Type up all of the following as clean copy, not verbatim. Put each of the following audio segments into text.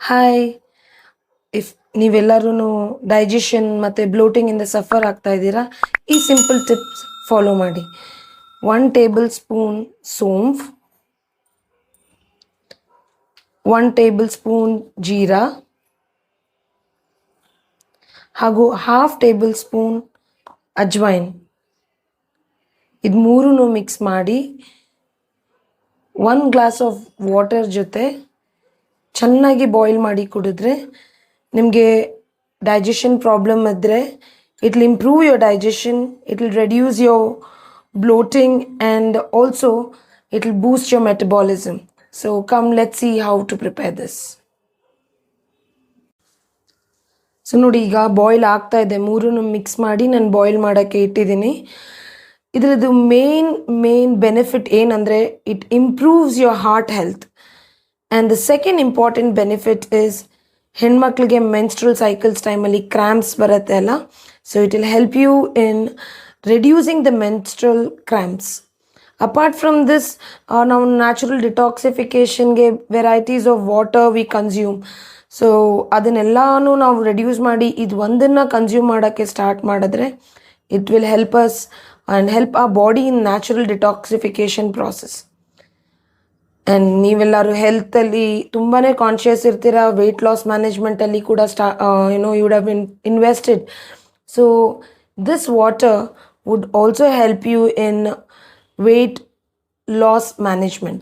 Hi. If ನೀವೆಲ್ಲರೂ digestion ಮತ್ತು ಬ್ಲೋಟಿಂಗಿಂದ suffer ಆಗ್ತಾ ಇದ್ದೀರಾ, ಈ ಸಿಂಪಲ್ ಟಿಪ್ಸ್ ಫಾಲೋ ಮಾಡಿ. 1 table spoon saunf, 1 table spoon jeera ಹಾಗೂ 1/2 ಟೇಬಲ್ ಸ್ಪೂನ್ ಅಜ್ವೈನ್. ಇದು ಮೂರೂ ಮಿಕ್ಸ್ ಮಾಡಿ 1 ಗ್ಲಾಸ್ ಆಫ್ ವಾಟರ್ ಜೊತೆ ಚೆನ್ನಾಗಿ ಬಾಯ್ಲ್ ಮಾಡಿ ಕುಡಿದ್ರೆ ನಿಮಗೆ ಡೈಜೆಷನ್ ಪ್ರಾಬ್ಲಮ್ ಇದ್ದರೆ it will improve your digestion, it will reduce your bloating and also it will boost your metabolism. So come let's see how to prepare this. So ನೋಡಿ, ಈಗ boil ಆಗ್ತಾ ಇದೆ. ಮೂರೂ ಮಿಕ್ಸ್ ಮಾಡಿ ನಾನು ಬಾಯ್ಲ್ ಮಾಡೋಕ್ಕೆ ಇಟ್ಟಿದ್ದೀನಿ. ಇದರದ್ದು ಮೇನ್ ಬೆನಿಫಿಟ್ ಏನಂದರೆ it improves your heart health. And the second important benefit is ಹೆಣ್ಮಕ್ಳಿಗೆ ಮೆನ್ಸ್ಟ್ರಲ್ ಸೈಕಲ್ಸ್ ಟೈಮಲ್ಲಿ ಕ್ರ್ಯಾಂಪ್ಸ್ ಬರುತ್ತೆ ಅಲ್ಲ, so it will help you in reducing the menstrual cramps. Apart from this, ನಾವು ನ್ಯಾಚುರಲ್ ಡಿಟಾಕ್ಸಿಫಿಕೇಷನ್ಗೆ varieties of water we consume. So ಅದನ್ನೆಲ್ಲನೂ ನಾವು reduce ಮಾಡಿ ಇದು ಒಂದನ್ನು ಕನ್ಸ್ಯೂಮ್ ಮಾಡೋಕ್ಕೆ ಸ್ಟಾರ್ಟ್ ಮಾಡಿದ್ರೆ it will help us and help ಆ body in natural detoxification process. And ನೀವೆಲ್ಲರೂ ಹೆಲ್ತಲ್ಲಿ ತುಂಬಾ ಕಾನ್ಷಿಯಸ್ ಇರ್ತೀರ. ವೆಯ್ಟ್ ಲಾಸ್ ಮ್ಯಾನೇಜ್ಮೆಂಟಲ್ಲಿ ಕೂಡ you would have invested. So this water would also help you in weight loss management.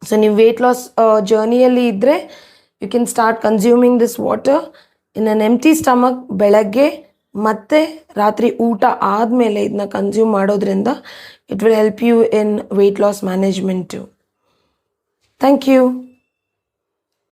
So ನೀವು weight loss ಜರ್ನಿಯಲ್ಲಿ ಇದ್ದರೆ you can start consuming this water in an empty stomach. ಬೆಳಗ್ಗೆ ಮತ್ತು ರಾತ್ರಿ ಊಟ ಆದಮೇಲೆ ಇದನ್ನ ಕನ್ಸ್ಯೂಮ್ ಮಾಡೋದ್ರಿಂದ it will help you in weight loss management. Thank you.